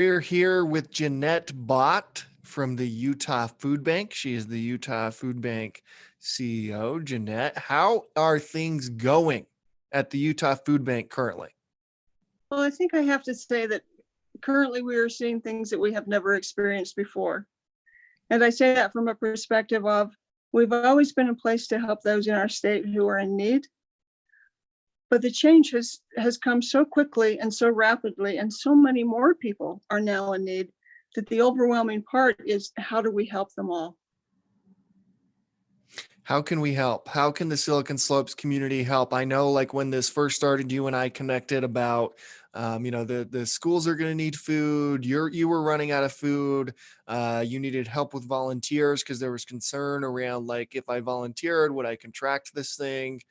We're here with Ginette Bott from the Utah Food Bank. She is the Utah Food Bank CEO. Ginette, how are things going at the Utah Food Bank currently? Well, I think I have to say that currently we are seeing things that we have never experienced before. And I say that from a perspective of we've always been in place to help those in our state who are in need. But the change has come so quickly and so rapidly, and so many more people are now in need that the overwhelming part is how do we help them all? How can we help? How can the Silicon Slopes community help? I know, like when this first started, you and I connected about, the schools are going to need food. You were running out of food. You needed help with volunteers because there was concern around, like, if I volunteered, would I contract this thing?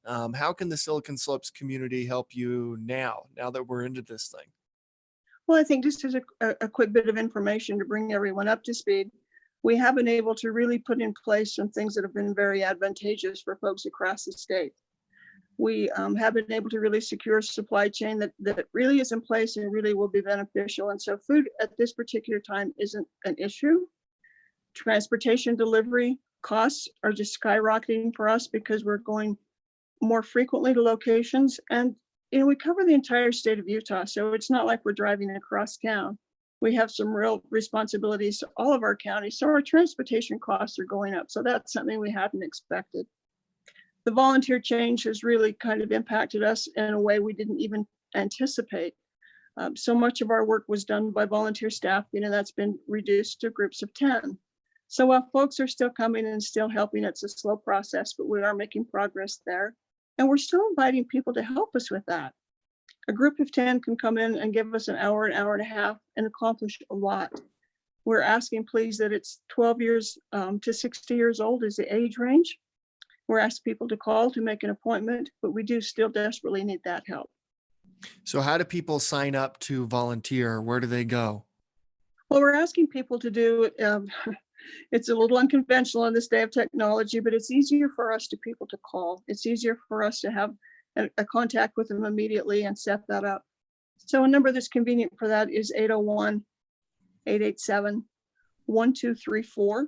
How can the Silicon Slopes community help you now that we're into this thing? Well, I think just as a quick bit of information to bring everyone up to speed, we have been able to really put in place some things that have been very advantageous for folks across the state. We have been able to really secure a supply chain that really is in place and really will be beneficial. And so food at this particular time isn't an issue. Transportation delivery costs are just skyrocketing for us because we're going more frequently to locations. And we cover the entire state of Utah, so it's not like we're driving across town. We have some real responsibilities to all of our counties, so our transportation costs are going up. So that's something we hadn't expected. The volunteer change has really kind of impacted us in a way we didn't even anticipate. So much of our work was done by volunteer staff, that's been reduced to groups of 10. So while folks are still coming and still helping, it's a slow process, but we are making progress there. And we're still inviting people to help us with that. A group of 10 can come in and give us an hour and a half and accomplish a lot. We're asking, please, that it's 12 years to 60 years old is the age range. We're asking people to call to make an appointment, but we do still desperately need that help. So how do people sign up to volunteer? Where do they go? Well, we're asking people to do it's a little unconventional in this day of technology, but it's easier for us to people to call. It's easier for us to have a contact with them immediately and set that up. So a number that's convenient for that is 801-887-1234.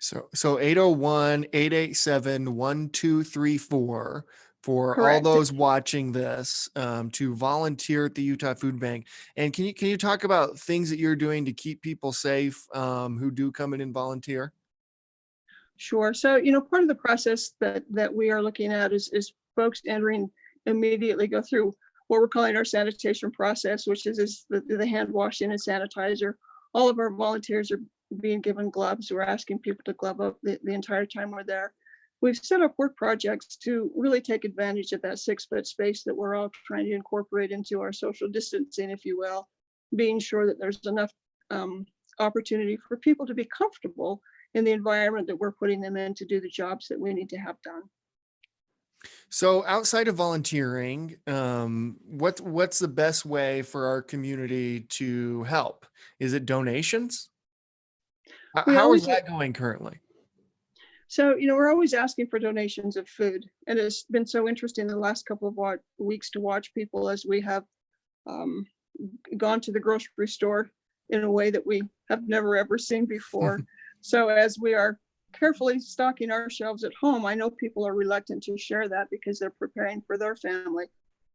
So 801-887-1234 for all Correct. those watching this, to volunteer at the Utah Food Bank. And can you talk about things that you're doing to keep people safe, who do come in and volunteer? Sure. So, part of the process that we are looking at is folks entering immediately go through what we're calling our sanitation process, which is the hand washing and sanitizer. All of our volunteers are being given gloves. We're asking people to glove up the entire time we're there. We've set up work projects to really take advantage of that 6-foot space that we're all trying to incorporate into our social distancing, if you will, being sure that there's enough opportunity for people to be comfortable in the environment that we're putting them in to do the jobs that we need to have done. So outside of volunteering, what's the best way for our community to help? Is it donations? We How is always that going currently? So, we're always asking for donations of food. And it's been so interesting the last couple of weeks to watch people as we have gone to the grocery store in a way that we have never ever seen before. So as we are carefully stocking our shelves at home, I know people are reluctant to share that because they're preparing for their family.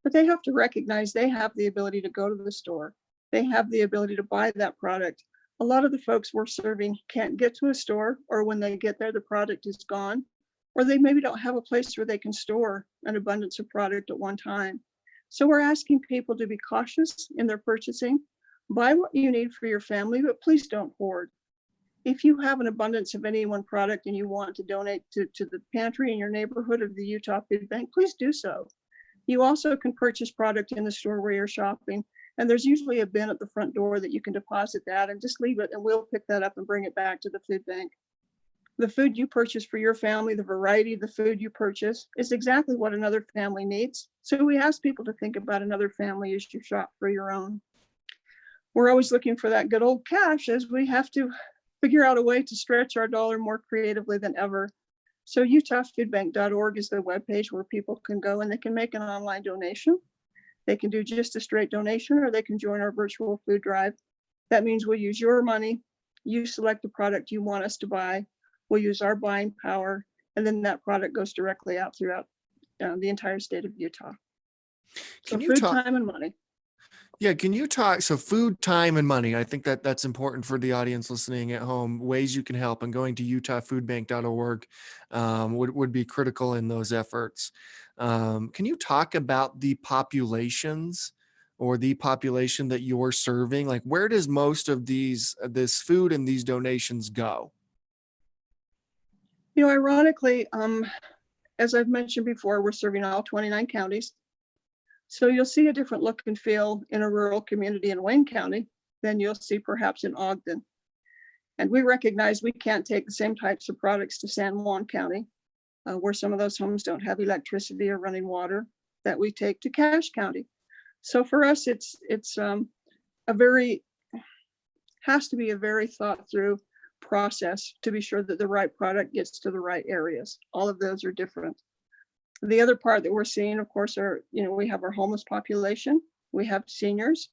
But they have to recognize they have the ability to go to the store. They have the ability to buy that product. A lot of the folks we're serving can't get to a store, or when they get there, the product is gone, or they maybe don't have a place where they can store an abundance of product at one time. So we're asking people to be cautious in their purchasing. Buy what you need for your family, but please don't hoard. If you have an abundance of any one product and you want to donate to the pantry in your neighborhood of the Utah Food Bank, please do so. You also can purchase product in the store where you're shopping. And there's usually a bin at the front door that you can deposit that and just leave it, and we'll pick that up and bring it back to the food bank. The food you purchase for your family, the variety of the food you purchase is exactly what another family needs. So we ask people to think about another family as you shop for your own. We're always looking for that good old cash as we have to figure out a way to stretch our dollar more creatively than ever. So utahfoodbank.org is the webpage where people can go and they can make an online donation. They can do just a straight donation, or they can join our virtual food drive. That means we'll use your money. You select the product you want us to buy. We'll use our buying power, and then that product goes directly out throughout the entire state of Utah. So Can you food, talk? time, and money. Yeah, can you talk? So food, time, and money. I think that that's important for the audience listening at home. Ways you can help, and going to utahfoodbank.org would be critical in those efforts. Can you talk about the populations or the population that you're serving? Like, where does most of this food and these donations go? Ironically, as I've mentioned before, we're serving all 29 counties. So you'll see a different look and feel in a rural community in Wayne County than you'll see perhaps in Ogden. And we recognize we can't take the same types of products to San Juan County, where some of those homes don't have electricity or running water, that we take to Cache County. So for us, it's has to be a very thought through process to be sure that the right product gets to the right areas. All of those are different. The other part that we're seeing, of course, are, we have our homeless population, we have seniors,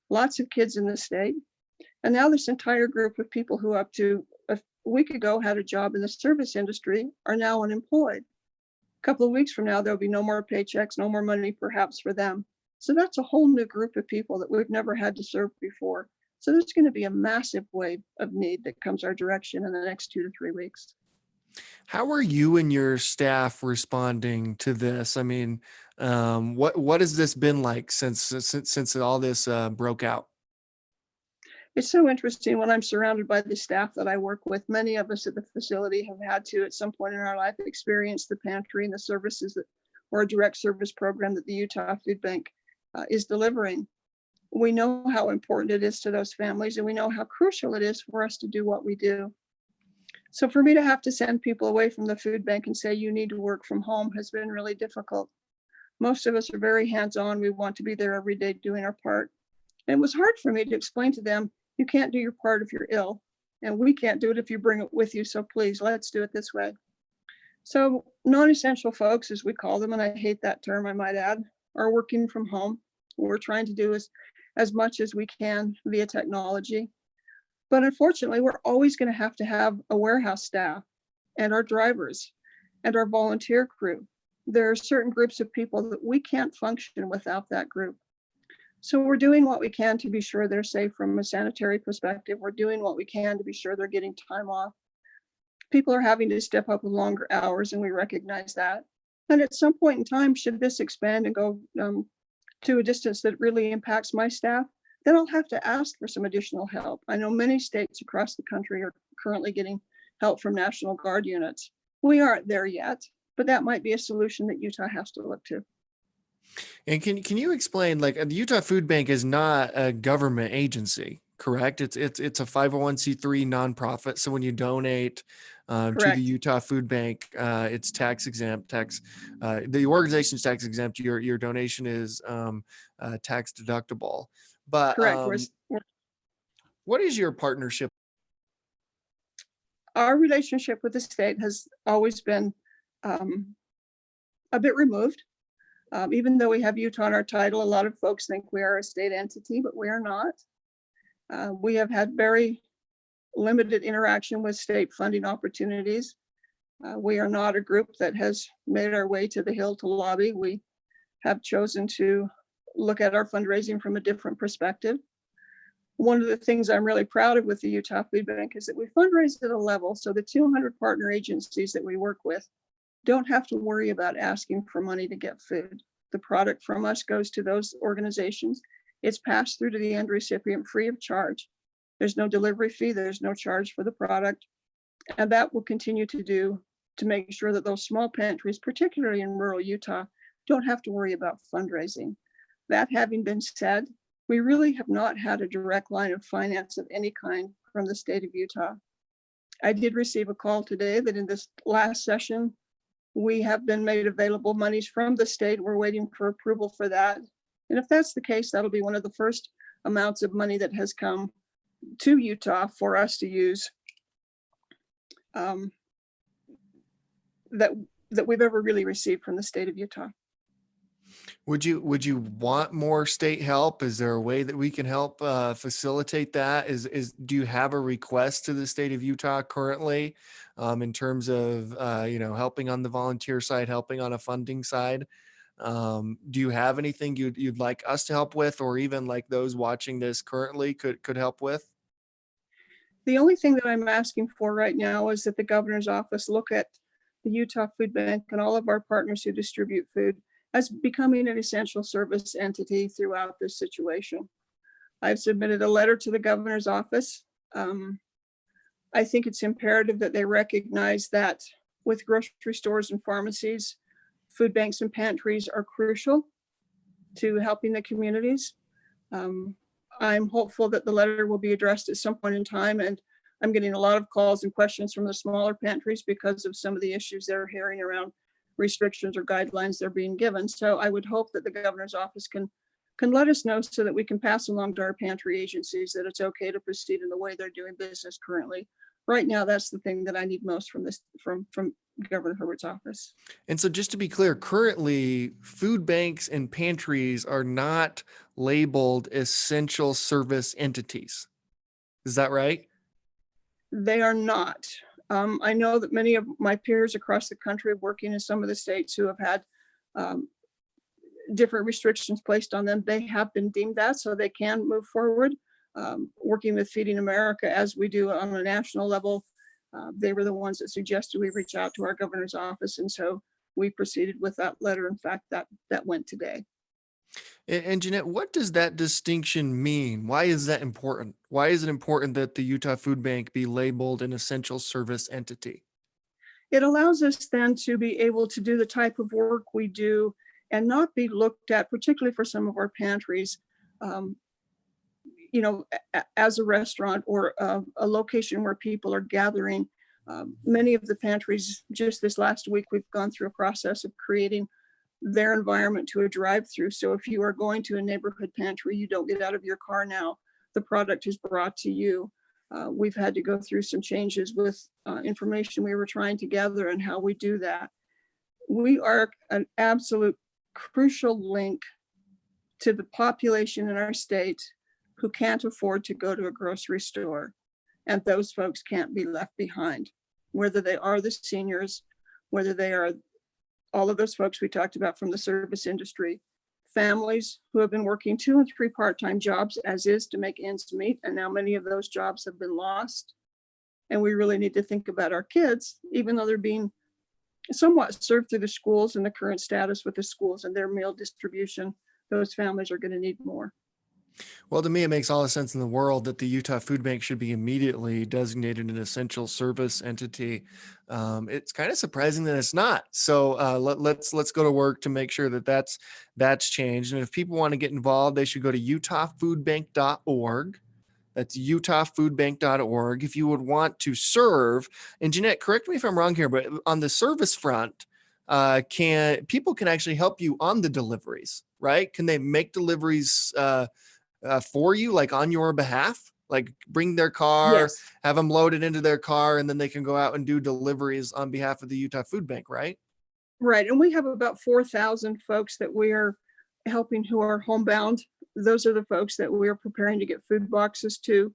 lots of kids in the state. And now this entire group of people who up to a week ago had a job in the service industry are now unemployed. A couple of weeks from now, there'll be no more paychecks, no more money perhaps for them. So that's a whole new group of people that we've never had to serve before. So there's going to be a massive wave of need that comes our direction in the next 2 to 3 weeks. How are you and your staff responding to this? I mean, what has this been like since all this broke out? It's so interesting when I'm surrounded by the staff that I work with. Many of us at the facility have had to, at some point in our life, experience the pantry and the services that, or a direct service program that the Utah Food Bank is delivering. We know how important it is to those families, and we know how crucial it is for us to do what we do. So for me to have to send people away from the food bank and say, you need to work from home, has been really difficult. Most of us are very hands-on. We want to be there every day doing our part. And it was hard for me to explain to them, you can't do your part if you're ill, and we can't do it if you bring it with you. So please, let's do it this way. So non-essential folks, as we call them, and I hate that term, I might add, are working from home. We're trying to do as much as we can via technology. But unfortunately, we're always going to have a warehouse staff and our drivers and our volunteer crew. There are certain groups of people that we can't function without that group. So we're doing what we can to be sure they're safe from a sanitary perspective. We're doing what we can to be sure they're getting time off. People are having to step up with longer hours, and we recognize that. And at some point in time, should this expand and go to a distance that really impacts my staff, then I'll have to ask for some additional help. I know many states across the country are currently getting help from National Guard units. We aren't there yet, but that might be a solution that Utah has to look to. And can you explain, like, the Utah Food Bank is not a government agency, correct? It's a 501c3 nonprofit. So when you donate to the Correct. Utah Food Bank, it's tax exempt. The organization's tax exempt. Your donation is tax deductible. But Correct. what is your partnership? Our relationship with the state has always been a bit removed. Even though we have Utah in our title, a lot of folks think we are a state entity, but we are not. We have had very limited interaction with state funding opportunities. We are not a group that has made our way to the Hill to lobby. We have chosen to look at our fundraising from a different perspective. One of the things I'm really proud of with the Utah Food Bank is that we fundraise at a level so the 200 partner agencies that we work with don't have to worry about asking for money to get food. The product from us goes to those organizations. It's passed through to the end recipient free of charge. There's no delivery fee, there's no charge for the product. And that will continue to make sure that those small pantries, particularly in rural Utah, don't have to worry about fundraising. That having been said, we really have not had a direct line of finance of any kind from the state of Utah. I did receive a call today that in this last session, we have been made available monies from the state. We're waiting for approval for that. And if that's the case, that'll be one of the first amounts of money that has come to Utah for us to use that we've ever really received from the state of Utah. Would you want more state help? Is there a way that we can help facilitate that? Is do you have a request to the state of Utah currently, in terms of helping on the volunteer side, helping on a funding side? Do you have anything you'd like us to help with, or even like those watching this currently could help with? The only thing that I'm asking for right now is that the governor's office look at the Utah Food Bank and all of our partners who distribute food as becoming an essential service entity throughout this situation. I've submitted a letter to the governor's office. Um, I think it's imperative that they recognize that with grocery stores and pharmacies, food banks and pantries are crucial to helping the communities. Um, I'm hopeful that the letter will be addressed at some point in time, and I'm getting a lot of calls and questions from the smaller pantries because of some of the issues they're hearing around restrictions or guidelines they're being given. So I would hope that the governor's office can let us know so that we can pass along to our pantry agencies that it's okay to proceed in the way they're doing business currently. Right now, that's the thing that I need most from this from Governor Herbert's office. And so, just to be clear, currently, food banks and pantries are not labeled essential service entities. Is that right? They are not. I know that many of my peers across the country working in some of the states who have had um, different restrictions placed on them, they have been deemed that, so they can move forward. Working with Feeding America as we do on a national level, they were the ones that suggested we reach out to our governor's office, and so we proceeded with that letter. In fact, that went today. And Jeanette, what does that distinction mean? Why is that important? Why is it important that the Utah Food Bank be labeled an essential service entity? It allows us then to be able to do the type of work we do and not be looked at, particularly for some of our pantries, um, as a restaurant or a location where people are gathering. Many of the pantries, just this last week, we've gone through a process of creating their environment to a drive-through. So if you are going to a neighborhood pantry, you don't get out of your car now. The product is brought to you. We've had to go through some changes with information we were trying to gather and how we do that. We are an absolute crucial link to the population in our state who can't afford to go to a grocery store. And those folks can't be left behind, whether they are the seniors, whether they are all of those folks we talked about from the service industry, families who have been working 2 and 3 part-time jobs as is to make ends meet. And now many of those jobs have been lost. And we really need to think about our kids, even though they're being somewhat served through the schools and the current status with the schools and their meal distribution. Those families are going to need more. Well, to me, it makes all the sense in the world that the Utah Food Bank should be immediately designated an essential service entity. It's kind of surprising that it's not. So let's go to work to make sure that that's changed. And if people want to get involved, they should go to utahfoodbank.org. That's utahfoodbank.org. If you would want to serve, and Jeanette, correct me if I'm wrong here, but on the service front, can people can actually help you on the deliveries, right? Can they make deliveries for you, like on your behalf? Like bring their car, Yes. have them loaded into their car, and then they can go out and do deliveries on behalf of the Utah Food Bank, right? Right. And we have about 4,000 folks that we are helping who are homebound. Those are the folks that we are preparing to get food boxes to.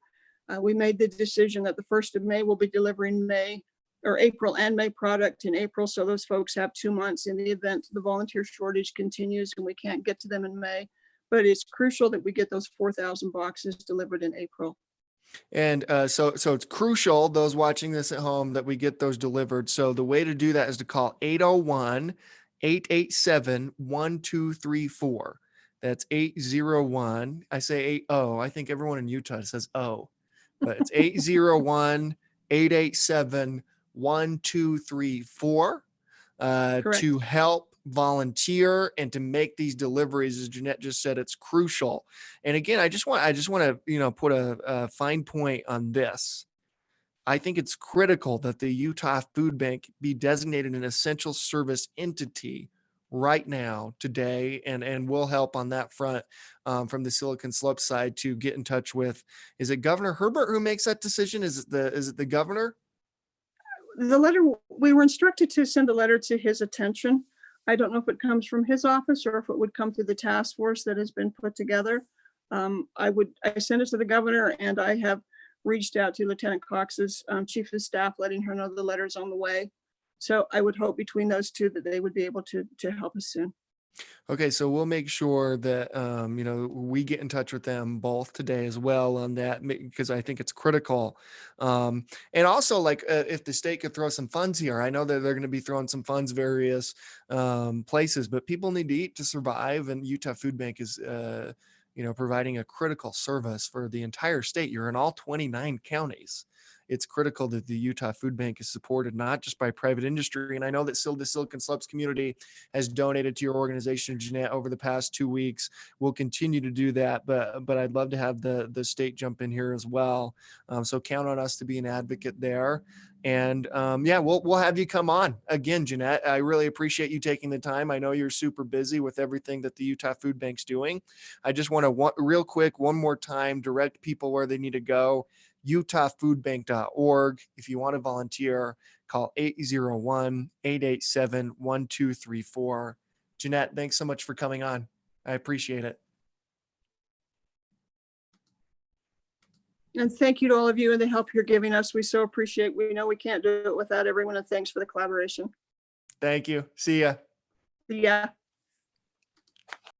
We made the decision that the 1st of May we'll be delivering May or April and May product in April. So those folks have 2 months in the event the volunteer shortage continues and we can't get to them in May. But it's crucial that we get those 4,000 boxes delivered in April. And so it's crucial, those watching this at home, that we get those delivered. So the way to do that is to call 801-887-1234. That's 801. I say 80. I think everyone in Utah says but it's 801-887-1234 to Correct. help volunteer and to make these deliveries. As Jeanette just said, it's crucial. And again, I just want to put a fine point on this. I think it's critical that the Utah Food Bank be designated an essential service entity right now, today, and we'll help on that front, from the Silicon Slopes side, to get in touch with. Is it Governor Herbert who makes that decision? Is it the governor? The letter, we were instructed to send a letter to his attention. I don't know if it comes from his office or if it would come through the task force that has been put together. I sent it to the governor, and I have reached out to Lieutenant Cox's chief of staff, letting her know the letter's on the way. So I would hope between those two that they would be able to help us soon. Okay, so we'll make sure that we get in touch with them both today as well on that because I think it's critical. And also, like, if the state could throw some funds here, I know that they're going to be throwing some funds various places, but people need to eat to survive, and Utah Food Bank is providing a critical service for the entire state. You're in all 29 counties. It's critical that the Utah Food Bank is supported not just by private industry. And I know that still the Silicon Slopes community has donated to your organization, Ginette, over the past 2 weeks. We'll continue to do that, but I'd love to have the state jump in here as well. So count on us to be an advocate there. And yeah, we'll have you come on again, Ginette. I really appreciate you taking the time. I know you're super busy with everything that the Utah Food Bank's doing. I just want to real quick one more time direct people where they need to go. utahfoodbank.org. If you want to volunteer, call 801-887-1234. Ginette, thanks so much for coming on. I appreciate it. And thank you to all of you and the help you're giving us. We so appreciate. We know we can't do it without everyone, and thanks for the collaboration. Thank you. See ya. Yeah.